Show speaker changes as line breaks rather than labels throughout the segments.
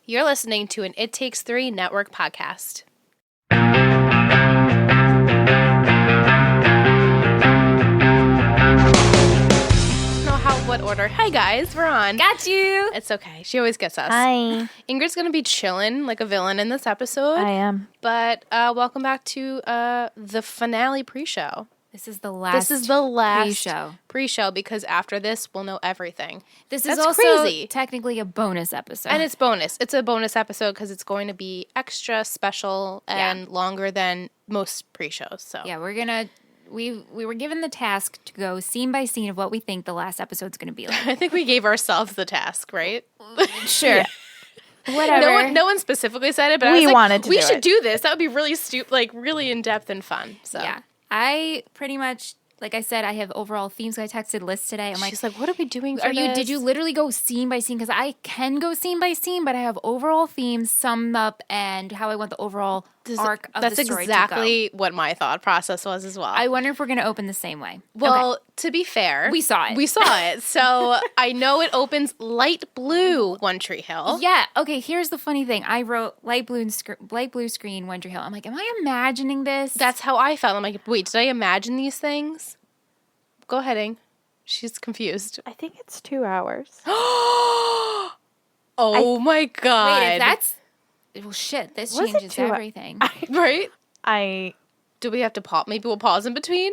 You're listening to an It Takes Three Network podcast. What order? Hi guys, we're on.
Got you.
It's okay. She always gets us.
Hi.
Ingrid's gonna be chilling like a villain in this episode.
I am.
But welcome back to the finale pre-show.
This is the last
pre-show because after this we'll know everything.
That's
also
crazy. Technically a bonus episode.
And it's bonus. It's a bonus episode because it's going to be extra special and longer than most pre-shows. So
yeah, we were given the task to go scene by scene of what we think the last episode's going to be like.
I think we gave ourselves the task, right?
Sure.
Yeah.
Whatever.
No one specifically said it, but
we
I was
wanted to
we
do
should
it.
do this. That would be really really in depth and fun. So
yeah, I pretty much, like I said, I have overall themes. I texted Liss today.
She's like, "What are we doing for this?"
Did you literally go scene by scene? Because I can go scene by scene, but I have overall themes summed up and how I want the overall arc of the story to go.
That's exactly what my thought process was as well.
I wonder if we're going to open the same way.
Well, to be fair,
we saw it.
So I know it opens light blue One Tree Hill.
Yeah. Okay. Here's the funny thing. I wrote light blue screen One Tree Hill. I'm like, am I imagining this?
That's how I felt. I'm like, wait, did I imagine these things? Go ahead, Ing. She's confused.
I think it's 2 hours.
Oh my god!
Wait, if that's shit. This
Was it
changes
2
everything.
Right? Do we have to pause? Maybe we'll pause in between.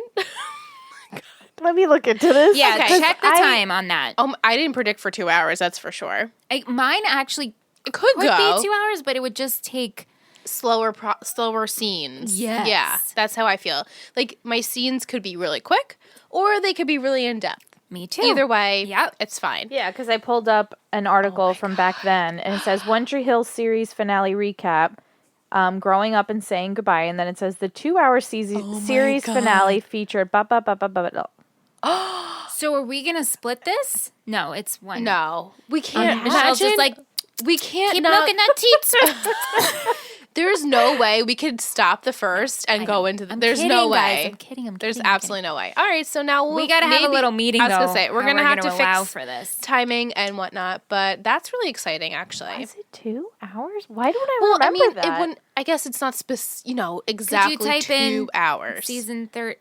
Let me look into this.
Yeah,
Okay.
check the time on that.
I didn't predict for 2 hours. That's for sure.
Mine actually
It could
would
go
be 2 hours, but it would just take
slower scenes.
Yes.
Yeah, that's how I feel. Like my scenes could be really quick, or they could be really in depth.
me too.
Either way,
Yep.
it's fine.
Yeah, because I pulled up an article from back then, and it says One Tree Hill series finale recap, growing up and saying goodbye, and then it says the 2 hour series finale featured
So are we gonna split this? No, it's one.
No, we can't.
Michelle's just like,
we can't.
keep looking at teats.
There's no way we could stop the first and go into the. There's no way.
Guys. I'm kidding.
There's absolutely no way. All right, so now
We gotta have a little meeting.
I was
though,
gonna say we're
how
gonna have to
allow
fix
for this.
timing and whatnot, but that's really exciting, actually.
Is it 2 hours? Why don't I remember that?
It wouldn't. I guess it's not exactly
Could you type
2
in
hours.
Season 9,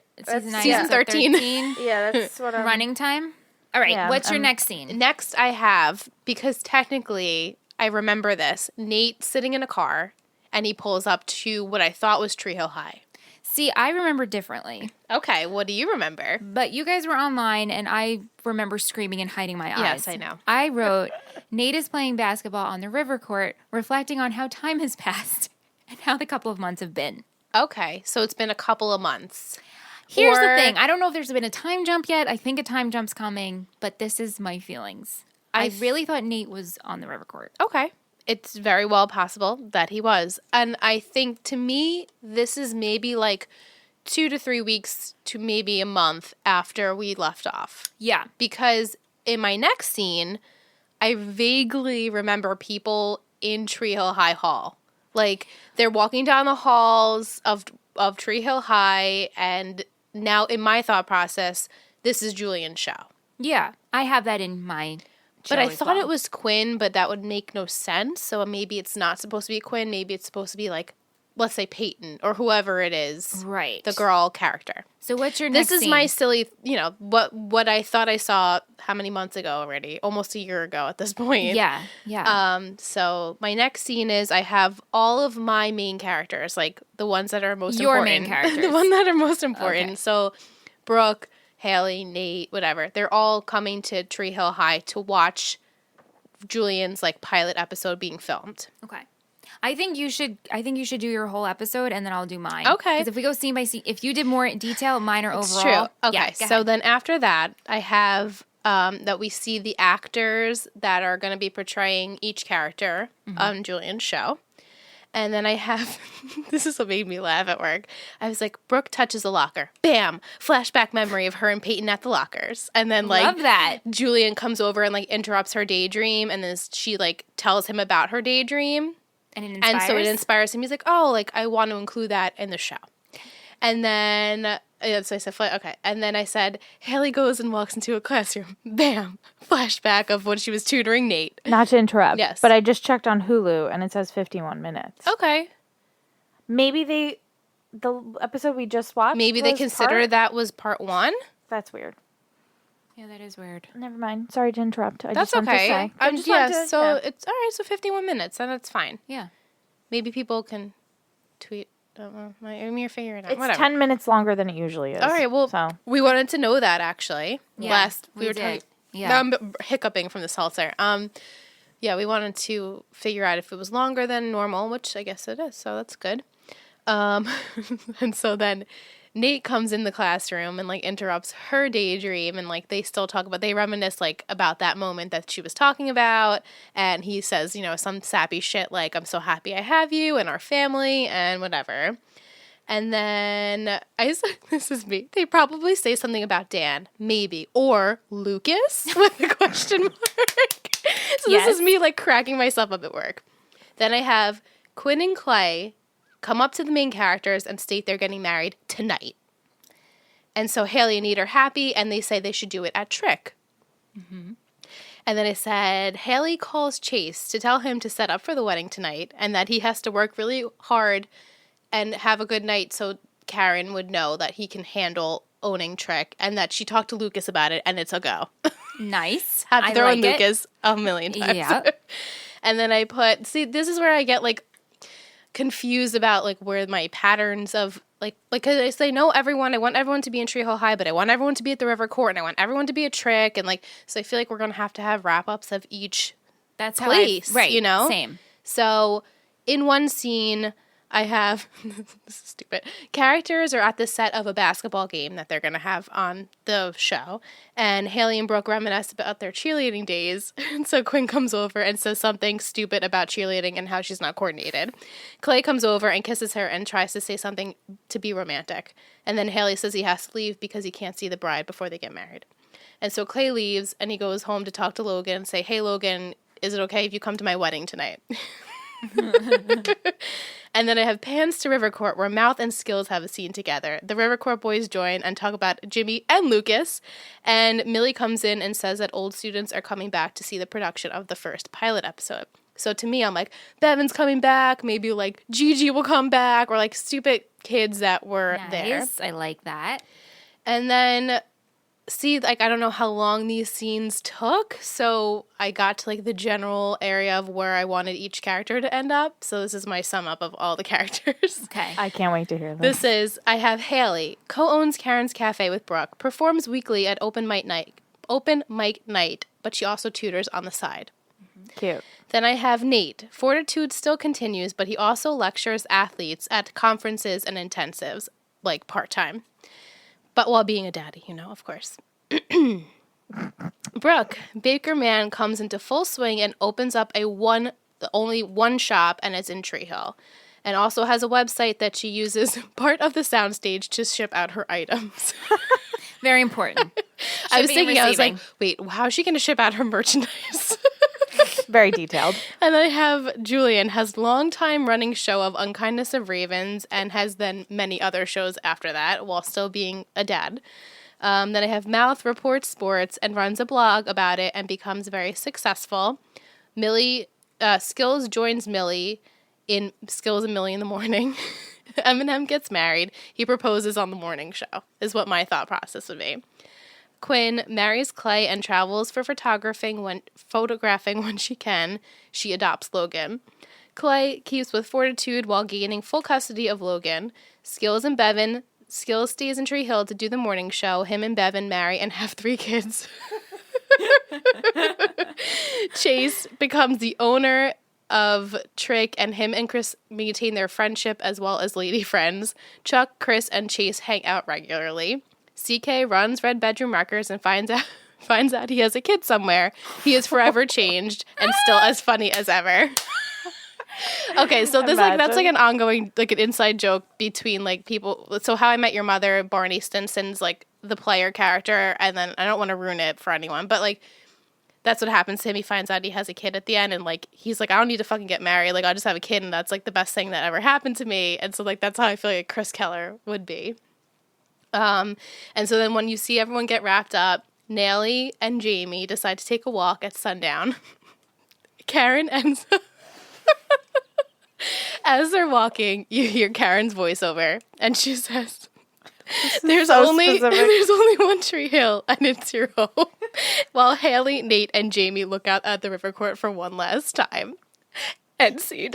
Season 13.
Yeah, that's what I'm...
running time. All right,
Yeah,
what's your next scene?
Next, I have, because technically I remember this. Nate sitting in a car, and he pulls up to what I thought was Tree Hill High.
See, I remember differently.
Okay, what do you remember?
But you guys were online, and I remember screaming and hiding my eyes.
Yes, I know.
I wrote, Nate is playing basketball on the river court, reflecting on how time has passed and how the couple of months have been.
Okay, so it's been a couple of months.
Here's the thing. I don't know if there's been a time jump yet. I think a time jump's coming, but this is my feelings. I really thought Nate was on the river court.
Okay. It's very well possible that he was. And I think, to me, this is maybe like 2 to 3 weeks to maybe a month after we left off.
Yeah.
Because in my next scene, I vaguely remember people in Tree Hill High Hall. Like, they're walking down the halls of Tree Hill High, and now in my thought process, this is Julian's show.
Yeah. I have that in my
But I thought it was Quinn, but that would make no sense. So maybe it's not supposed to be Quinn. Maybe it's supposed to be like, let's say Peyton or whoever it is.
Right.
The girl character.
So what's your next
This is
scene?
my silly, what I thought I saw how many months ago already? Almost a year ago at this point.
Yeah. Yeah.
So my next scene is I have all of my main characters, like the ones that are most
Your
important.
main characters.
The one that are most important.
Okay.
So Brooke, Haley, Nate, whatever. They're all coming to Tree Hill High to watch Julian's like pilot episode being filmed.
Okay. I think you should do your whole episode and then I'll do mine.
Okay.
Because if we go scene by scene, if you did more detail, mine are
It's
overall.
true. Okay.
Yeah, go
So
ahead.
then after that, I have that we see the actors that are going to be portraying each character on Julian's show. And then I have, this is what made me laugh at work. I was like, Brooke touches a locker. Bam! Flashback memory of her and Peyton at the lockers. And then like,
Love that.
Julian comes over and like interrupts her daydream. And then she like tells him about her daydream.
And it inspires.
And so it inspires him. He's like, oh, like I want to include that in the show. And then, so I said, okay. And then I said, Haley goes and walks into a classroom. Bam! Flashback of when she was tutoring Nate.
Not to interrupt.
Yes.
But I just checked on Hulu and it says 51 minutes.
Okay.
Maybe the episode we just watched.
Maybe they consider that was part 1.
That's weird.
Yeah, that is weird.
Never mind. Sorry to interrupt.
That's okay. It's all right. So 51 minutes, and that's fine.
Yeah.
Maybe people can tweet. You're figuring it out.
It's
Whatever.
10 minutes longer than it usually is.
All right. Well, we wanted to know that actually.
Yeah,
we were talking.
Yeah.
I'm hiccuping from the seltzer. Yeah, we wanted to figure out if it was longer than normal, which I guess it is. So that's good. And so then Nate comes in the classroom and like interrupts her daydream, and like they reminisce like about that moment that she was talking about, and he says, some sappy shit like, I'm so happy I have you and our family and whatever. And then this is me. They probably say something about Dan, maybe, or Lucas with a question mark. So This is me like cracking myself up at work. Then I have Quinn and Clay come up to the main characters and state they're getting married tonight. And so Haley and Nate are happy, and they say they should do it at Trick. Mm-hmm. And then I said, Haley calls Chase to tell him to set up for the wedding tonight, and that he has to work really hard and have a good night so Karen would know that he can handle owning Trick, and that she talked to Lucas about it, and it's a go.
Nice.
Have to throw
like
in Lucas a million times.
Yeah.
And then I this is where I get like confused about like where my patterns of like because I know everyone, I want everyone to be in Treehill High, but I want everyone to be at the River Court, and I want everyone to be a Trick, and like so I feel like we're gonna have wrap-ups of each place,
right,
Same. So in one scene I have this is stupid. Characters are at the set of a basketball game that they're gonna have on the show, and Haley and Brooke reminisce about their cheerleading days. And so Quinn comes over and says something stupid about cheerleading and how she's not coordinated. Clay comes over and kisses her and tries to say something to be romantic. And then Haley says he has to leave because he can't see the bride before they get married. And so Clay leaves and he goes home to talk to Logan and say, "Hey Logan, is it okay if you come to my wedding tonight?" And then I have pans to River Court where Mouth and Skills have a scene together. The River Court boys join and talk about Jimmy and Lucas, and Millie comes in and says that old students are coming back to see the production of the first pilot episode. So to me, I'm like, Bevan's coming back, maybe like Gigi will come back, or like stupid kids that were there.
I like that.
And then like I don't know how long these scenes took, so I got to like the general area of where I wanted each character to end up. So this is my sum up of all the characters.
Okay.
I can't wait to hear this.
I have Haley, co-owns Karen's Cafe with Brooke, performs weekly at open mic night, but she also tutors on the side.
Cute.
Then I have Nate. Fortitude still continues, but he also lectures athletes at conferences and intensives, like part-time. But while being a daddy, of course. Brooke, Baker Man comes into full swing and opens up only one shop, and it's in Tree Hill. And also has a website that she uses part of the soundstage to ship out her items.
Very important.
I was like, wait, how is she going to ship out her merchandise?
Very detailed.
And then I have Julian, has long-time running show of Unkindness of Ravens, and has then many other shows after that while still being a dad. Then I have Mouth, reports sports, and runs a blog about it and becomes very successful. Skills joins Millie in Skills and Millie in the Morning. Eminem gets married. He proposes on the morning show, is what my thought process would be. Quinn marries Clay and travels for photographing when she can. She adopts Logan. Clay keeps with Fortitude while gaining full custody of Logan. Skills and Bevan. Skills stays in Tree Hill to do the morning show. Him and Bevan marry and have 3 kids. Chase becomes the owner of Trick, and him and Chris maintain their friendship as well as lady friends. Chuck, Chris, and Chase hang out regularly. CK runs Red Bedroom Records and finds out he has a kid somewhere. He is forever changed and still as funny as ever. Okay, so that's like an ongoing, like an inside joke between like people. So How I Met Your Mother, Barney Stinson's like the player character, and then I don't want to ruin it for anyone, but like that's what happens to him. He finds out he has a kid at the end, and like he's like, I don't need to fucking get married. Like I'll just have a kid, and that's like the best thing that ever happened to me. And so like that's how I feel like Chris Keller would be. And so then when you see everyone get wrapped up, Nellie and Jamie decide to take a walk at sundown. Karen ends up as they're walking, you hear Karen's voiceover, and she says, there's only one tree hill, and it's your home. While Haley, Nate, and Jamie look out at the river court for one last time. End scene.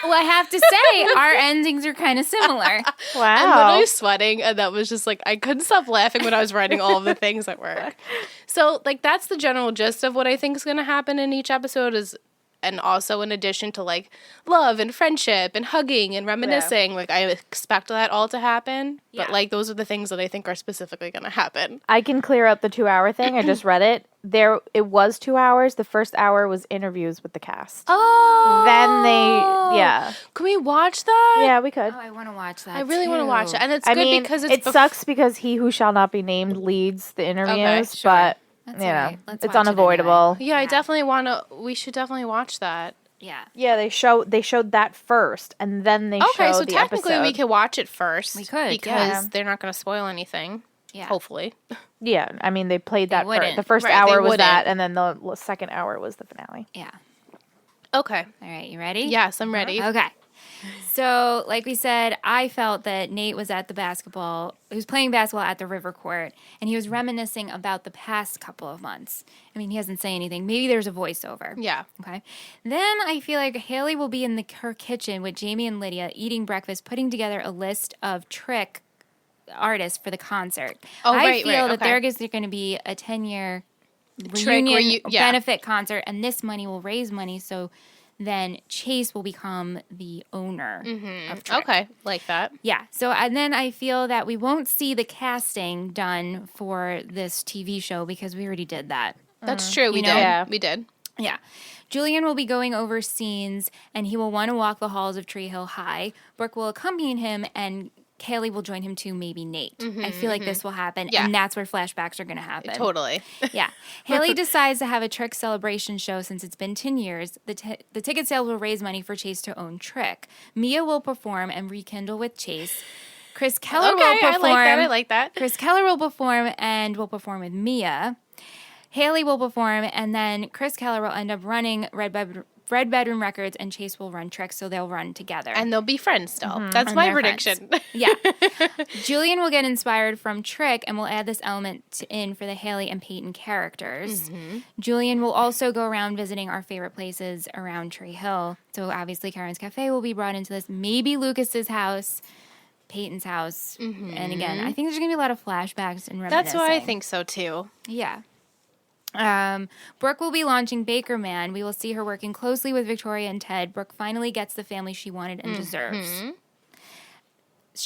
Well, I have to say, our endings are kind of similar.
Wow.
I'm literally sweating, and that was just like, I couldn't stop laughing when I was writing all of the things at work. So, like, that's the general gist of what I think is going to happen in each episode is, and also in addition to, like, love and friendship and hugging and reminiscing, like, I expect that all to happen.
Yeah.
But, like, those are the things that I think are specifically going to happen.
I can clear up the 2-hour thing. I just read it. It was 2 hours. The first hour was interviews with the cast.
Oh.
Then they,
Can we watch that?
Yeah, we could.
Oh, I want to watch that.
I really want to watch it. And it's
I
good
mean,
because it's
it sucks because he who shall not be named leads the interviews,
sure.
but
That's
you
all
know,
right. Let's
it's
watch it
unavoidable.
Yeah, I definitely want to. We should definitely watch that.
Yeah.
Yeah, they showed that first, and then they
Okay,
showed
so
the
technically
episode.
we could watch it first.
We could,
because they're not going to spoil anything.
Yeah.
Hopefully.
Yeah, I mean they played that first.
wouldn't.
The first
Right,
hour
they
was
wouldn't.
that, and then the second hour was the finale.
Yeah.
Okay.
All right, you ready?
Yes, I'm ready.
Okay. So, like we said, I felt that Nate was at he was playing basketball at the river court, and he was reminiscing about the past couple of months. I mean, he hasn't said anything. Maybe there's a voiceover.
Yeah.
Okay. Then I feel like Haley will be in her kitchen with Jamie and Lydia eating breakfast, putting together a list of trick artists for the concert.
Oh,
I
right,
feel
right,
that
okay.
there's going to be a 10-year
Trick where
reunion
yeah.
benefit concert, and this money will raise money, so then Chase will become the owner of Trick.
Okay, like that.
Yeah. So, and then I feel that we won't see the casting done for this TV show because we already did that.
That's true. We
know?
did.
Yeah.
We did.
Yeah. Julian will be going over scenes, and he will want to walk the halls of Tree Hill High. Brooke will accompany him, and Kaylee will join him too, maybe Nate. I feel like this will happen,
Yeah.
and that's where flashbacks are going to happen.
Totally.
Yeah. Haley decides to have a Trick celebration show since it's been 10 years. The ticket sales will raise money for Chase to own Trick. Mia will perform and rekindle with Chase. Chris Keller will perform.
I like that.
Chris Keller will perform and will perform with Mia. Haley will perform, and then Chris Keller will end up running Red Bedroom Records, and Chase will run Trick, so they'll run together.
And they'll be friends still. That's
And
my
they're
prediction.
Yeah. Julian will get inspired from Trick and will add this element in for the Haley and Peyton characters. Julian will also go around visiting our favorite places around Tree Hill. So obviously Karen's Cafe will be brought into this. Maybe Lucas's house, Peyton's house. And again, I think there's going to be a lot of flashbacks and reminiscing.
That's what I think so too.
Yeah. Brooke will be launching Baker Man. We will see her working closely with Victoria and Ted. Brooke finally gets the family she wanted and deserves.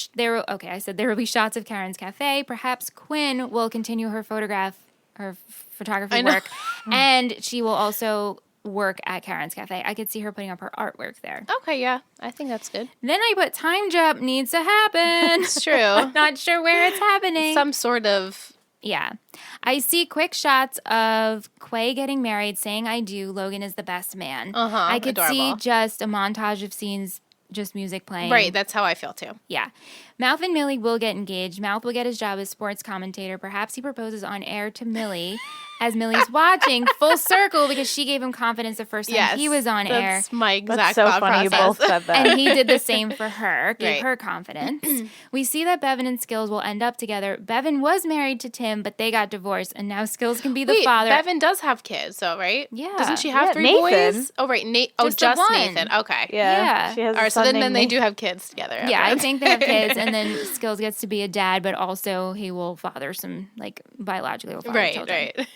I said there will be shots of Karen's Cafe. Perhaps Quinn will continue her photography work, and she will also work at Karen's Cafe. I could see her putting up her artwork there.
Okay, yeah. I think that's good.
Then I put time jump needs to happen.
It's true.
Not sure where it's happening.
Some sort of...
Yeah. I see quick shots of Quay getting married, saying I do, Logan is the best man. I could see
adorable.
just a montage of scenes, just music playing.
Right, that's how I feel too.
Yeah. Mouth and Millie will get engaged. Mouth will get his job as sports commentator. Perhaps he proposes on air to Millie as Millie's watching, full circle, because she gave him confidence the first time he was on air.
That's my exact
That's so
thought
funny.
process.
You both said that.
And he did the same for her, gave
Right.
her confidence. We see that Bevan and Skills will end up together. Bevan was married to Tim, but they got divorced, and now Skills can be the
Wait,
father.
Bevan does have kids, so right?
Yeah.
Doesn't she have
Yeah,
3
Nathan.
boys? Oh, right. Oh,
Just the
just
one.
Nathan. Okay.
Yeah.
She has
All
a
right, so
son
then
named
they
Nathan.
do have kids together.
Yeah, I
afterwards.
think they have kids, and then Skills gets to be a dad, but also he will father some, like, biologically will father
Right,
children.
right.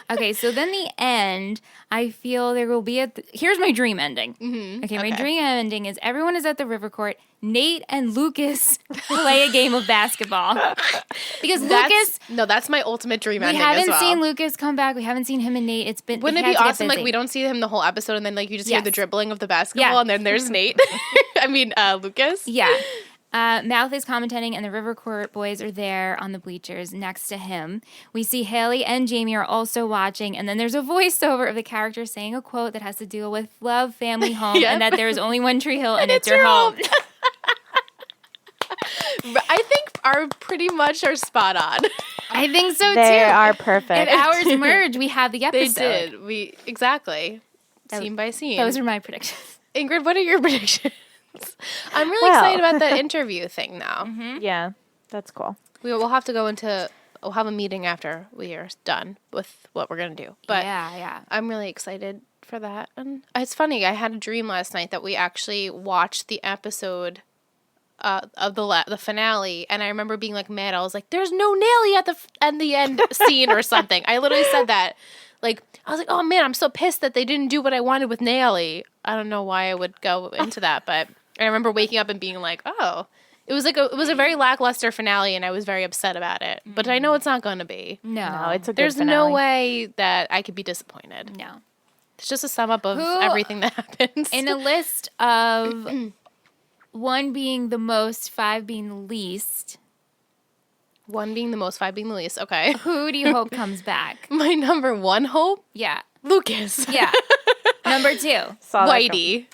Okay, so then the end, I feel there will be here's my dream ending. Okay, my
okay.
dream ending is everyone is at the river court. Nate and Lucas play a game of basketball. Because Lucas,
That's my ultimate dream
we
ending
haven't
as well.
seen Lucas come back. We haven't seen him and Nate. It's been
Wouldn't
he
it be
had to get
awesome? Like,
busy.
we don't see him the whole episode, and then, like, you just hear
Yes.
the dribbling of the basketball,
Yeah.
and then there's Nate. I mean, Lucas.
Yeah. Mouth is commentating, and the River Court boys are there on the bleachers next to him. We see Haley and Jamie are also watching, and then there's a voiceover of the character saying a quote that has to deal with love, family, home,
Yep.
and that there is only one Tree Hill, and it's your home.
I think are pretty much are spot on.
I think so, too.
They are perfect.
If ours merge, we have the
They
episode.
did. Exactly. Scene by scene.
Those are my predictions.
Ingrid, what are your predictions? I'm really
Well.
excited about that interview thing now.
Yeah, that's cool.
We'll have to go into. We'll have a meeting after we are done with what we're gonna do. But
yeah.
I'm really excited for that. And it's funny. I had a dream last night that we actually watched the episode of the finale, and I remember being like mad. I was like, "There's no Nelly at the end scene or something." I literally said that. Like, I was like, "Oh man, I'm so pissed that they didn't do what I wanted with Nelly." I don't know why I would go into that, but I remember waking up and being like, "Oh." It was a very lackluster finale, and I was very upset about it. But I know it's not going to be.
No.
No, it's a good
There's
finale.
no way that I could be disappointed.
No.
It's just a sum up of everything that happens.
In a list of 1 being the most, 5 being the least,
1 being the most, 5 being the least. Okay.
who do you hope comes back?
My number 1 hope,
Yeah.
Lucas.
Yeah. Number 2,
Saw that
Whitey.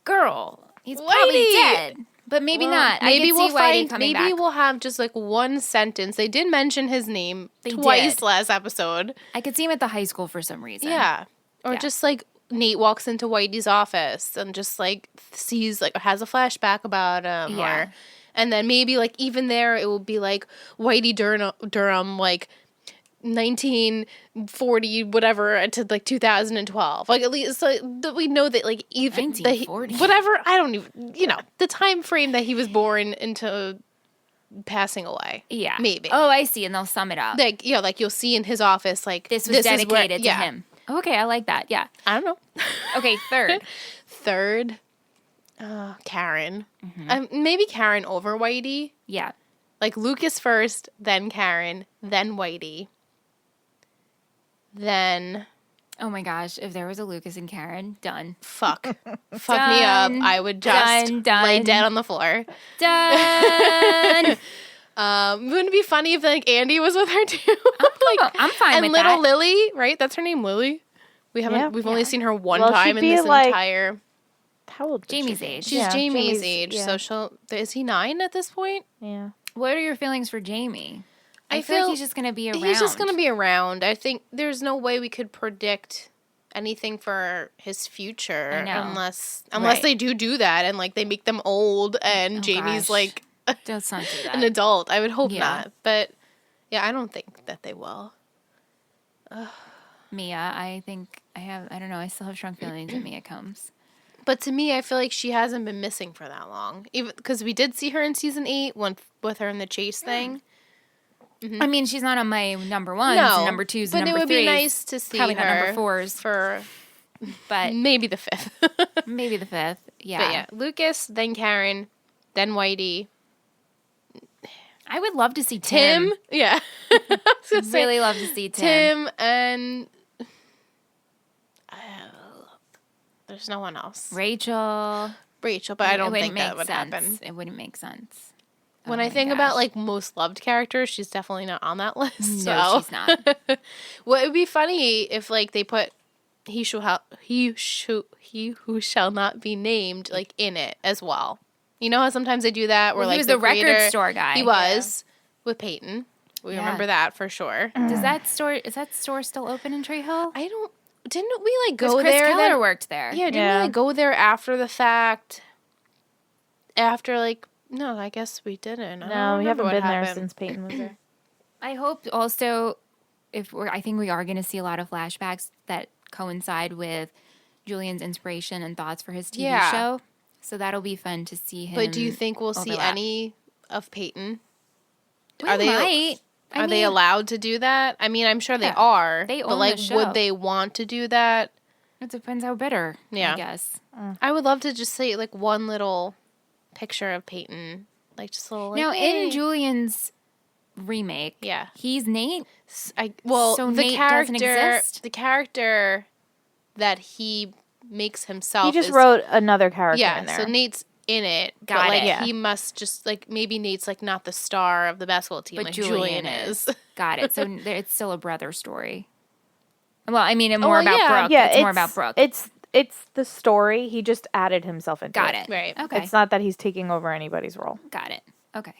girl. He's probably
Whitey!
dead. But maybe not.
Maybe
I
we'll
could see Whitey
find.
coming
Maybe
back.
we'll have just like one sentence. They did mention his name
They
twice
did.
last episode.
I could see him at the high school for some reason.
Yeah. Or
Yeah.
just like Nate walks into Whitey's office and just like sees like has a flashback about him.
Yeah.
Or, and then maybe like even there it will be like Whitey Durham like 1940 whatever to like 2012. Like at least like, that we know that like even that
1940.
whatever, I don't even, the time frame that he was born into passing away.
Yeah.
Maybe.
Oh, I see. And they'll sum it up.
Like like you'll see in his office like
This was
is where-
dedicated to
yeah.
him. Okay, I like that. Yeah.
I don't know.
Okay, third.
Third, Karen.
Mm-hmm.
Maybe Karen over Whitey.
Yeah.
Like Lucas first, then Karen, then Whitey. Then
Oh my gosh, if there was a Lucas and Karen, done.
fuck me up.
Done.
I would just
Done.
lay dead on the floor.
Done.
Wouldn't it be funny if like Andy was with her too?
I'm fine
and
with
little
that.
Lily, right? That's her name, Lily. We've only seen her one
Well,
time
she'd
in
be,
this
like,
entire.
How old? would she
Jamie's
be?
age.
She's
Yeah,
Jamie's age,
yeah.
so is he 9 at this point?
Yeah.
What are your feelings for Jamie? I
I
feel like
feel
he's just going to be around.
He's just going to be around. I think there's no way we could predict anything for his future
I know.
unless
Right.
they do that and like they make them old and Jamie's
gosh.
like
Let's not do that.
an adult. I would hope
Yeah.
not. But yeah, I don't think that they will.
Mia, I think I don't know, I still have strong feelings when Mia comes.
But to me, I feel like she hasn't been missing for that long. Even because we did see her in season 8 with her in the chase thing.
I mean, she's not on my number ones,
No,
and number twos,
but
and
it
number
would
threes.
be nice to see
Probably
her
not number fours,
for
but
maybe the 5th.
maybe the 5th. Yeah.
But yeah, Lucas, then Karen, then Whitey,
I would love to see Tim.
Yeah, I was gonna say
Really love to see Tim.
Tim and there's no one else.
Rachel.
Rachel, but I don't
It
think
wouldn't
that
make
would
sense.
happen.
It wouldn't make sense.
When
Oh
I
my
think
gosh.
about like most loved characters, she's definitely not on that list.
No,
so.
she's not.
Well, it would be funny if like they put he who shall not be named like in it as well. You know how sometimes they do that where
Well,
like
he was the record
creator-
store guy.
He was with Peyton. We
Yeah.
remember that for sure.
Is that store still open in Tree Hill?
Didn't we like go
Chris
there?
Keller
then?
worked there.
Yeah, didn't
Yeah.
we like go there after the fact? After like no, I guess we didn't. I don't
No, we
remember
haven't
what
been there
happened.
since Peyton was there.
I hope also I think we are going to see a lot of flashbacks that coincide with Julian's inspiration and thoughts for his TV
Yeah.
show. So that'll be fun to see him.
But do you think we'll see
overlap.
any of Peyton?
We
Are they
might. I
Are they
mean,
allowed to do that? I mean, I'm sure they
Yeah.
are.
They
but
own
like,
the show.
would they want to do that?
It depends how bitter.
Yeah.
I guess.
I would love to just see like one little picture of Peyton, like just a little. Like,
Now
hey.
in Julian's remake,
Yeah.
he's Nate.
So
So
the
Nate doesn't exist?
the character that he makes himself.
He just
is,
wrote another character
Yeah,
in there.
so Nate's in it.
Got
but, like,
it.
Yeah.
he must just, like, maybe Nate's, like, not the star of the basketball team.
But
like,
Julian is. Got it. So it's still a brother story. Well, I mean, more
well,
about
yeah.
Brooke.
Yeah,
it's more about Brooke.
It's the story. He just added himself into
Got
it.
it.
Right.
Okay.
It's not that he's taking over anybody's role.
Got it. Okay.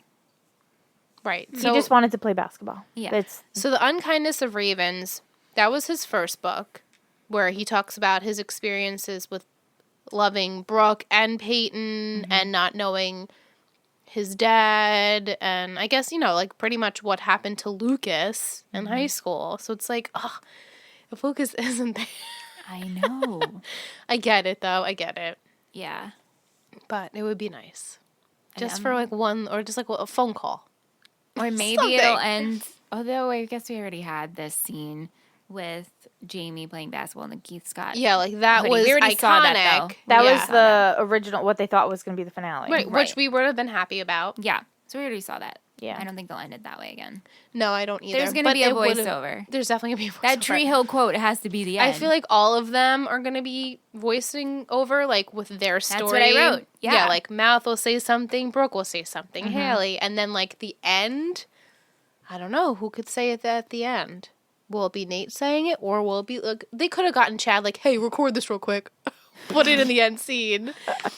Right.
He just wanted to play basketball.
Yeah.
So The Unkindness of Ravens, that was his first book, where he talks about his experiences with loving Brooke and Peyton and not knowing his dad, and I guess, like, pretty much what happened to Lucas in high school. So it's like, oh, if Lucas isn't there.
I know.
I get it, though. I get it.
Yeah.
But it would be nice. Just for, like, one, or just, like, a phone call.
Or maybe it'll end. Although I guess we already had this scene with Jamie playing basketball in the Keith Scott.
Yeah, like, that
hoodie.
was
We already
iconic.
saw that, though.
That
Yeah.
was the original, what they thought was going to be the finale.
Right, which we would have been happy about.
Yeah. So we already saw that.
Yeah.
I don't think they'll end it that way again.
No, I don't either.
There's going to
but
be a
it would've-
voiceover.
There's definitely going to be a voiceover.
That Tree Hill quote has to be the end.
I feel like all of them are going to be voicing over, like, with their story.
That's what I wrote. Yeah.
like, Mouth will say something, Brooke will say something, Haley. And then, like, the end, I don't know. Who could say it at the end? Will it be Nate saying it? Or will it be, like, they could have gotten Chad, like, hey, record this real quick. Put it in the end scene.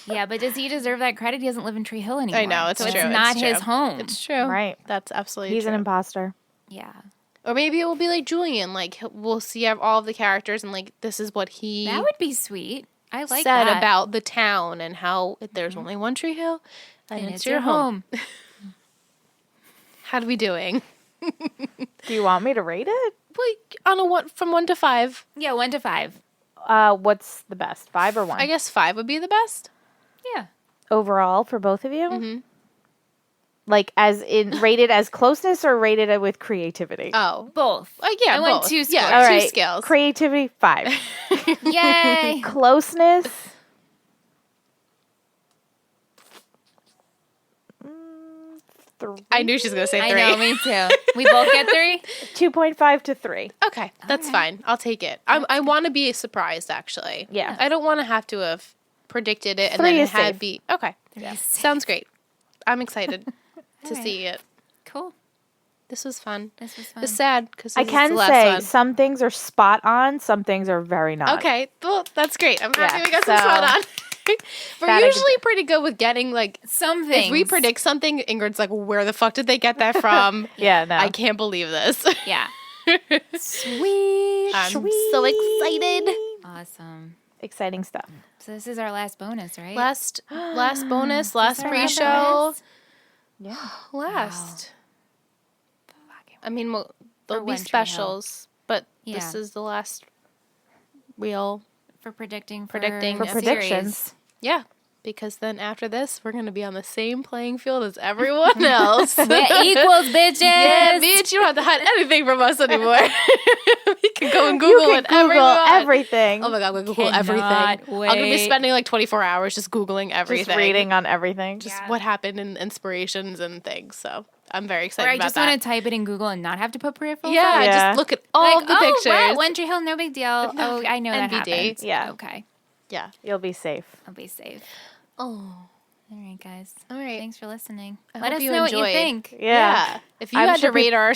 Yeah, but does he deserve that credit? He doesn't live in Tree Hill anymore.
I know, it's
so
true.
It's not
it's
his
true.
home.
It's true.
Right.
That's absolutely
He's
true.
an imposter.
Yeah.
Or maybe it will be like Julian. Like, we'll see all of the characters and, like, this is what he
That would be sweet. I like
said
that.
about the town and how there's only one Tree Hill and,
And
it's your home. How are we doing?
Do you want me to rate it?
Like, on a one, from 1 to 5.
Yeah, 1 to 5.
What's the best? 5 or 1?
I guess 5 would be the best.
Yeah.
Overall for both of you? Like, as in rated as closeness or rated with creativity?
Oh.
Both.
Yeah,
I want
both.
2 scores.
Yeah,
All
2
right.
scales.
Creativity, 5.
Yay.
Closeness.
I knew she was going to say 3.
I know, me too. We both get 3?
2.5 to 3.
Okay, that's fine. I'll take it. I want to be surprised, actually.
Yeah.
I don't want to have to have predicted it and
3
then
is
had
safe.
be... Okay.
Yes.
Sounds great. I'm excited to
right.
see it.
Cool.
This was fun.
This was fun.
It's sad because
I
the
can
last
say
one.
some things are spot on, some things are very not.
Okay, well, that's great. I'm happy
Yeah,
we got some
so-
spot on. We're
Gotta
usually pretty good with getting, like,
Some things.
if we predict something, Ingrid's like, where the fuck did they get that from?
Yeah, no.
I can't believe this.
Yeah. Sweet.
I'm so excited.
Awesome.
Exciting stuff.
So this is our last bonus, right?
Last bonus, last
our
pre-show.
bonus?
Yeah.
Last. I mean, there'll be
One Tree Hill.
specials, but
Yeah.
this is the last real.
For predicting.
For
For
the
predictions.
Yeah, because then after this, we're going to be on the same playing field as everyone else.
We're equals, bitches.
Yeah, bitch, you don't have to hide anything from us anymore. We can go and
You
Google
can
whatever
Google
you want.
everything.
Oh my god, we Google
Cannot
everything. I'm gonna be
wait.
spending like 24 hours just Googling everything.
Just reading on everything.
Just what happened and inspirations and things. So I'm very
Or
excited
I
about
just
that.
want to type it in Google and not have to put peripherals.
Yeah,
on.
Yeah.
just look at all the pictures.
Wow, One Tree Hill, no big deal. Oh, I know that
NBD.
happens.
Yeah.
Okay.
Yeah.
You'll be safe.
I'll be safe.
Oh.
All right, guys.
All right.
Thanks for listening.
I
Let
hope
us
you
know what you
enjoyed.
think.
Yeah.
If you
I'm
had
sure
to rate our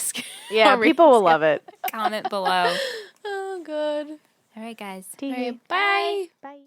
Yeah, people will love it.
Comment below.
Oh, good.
All right, guys.
All right, bye.
Bye.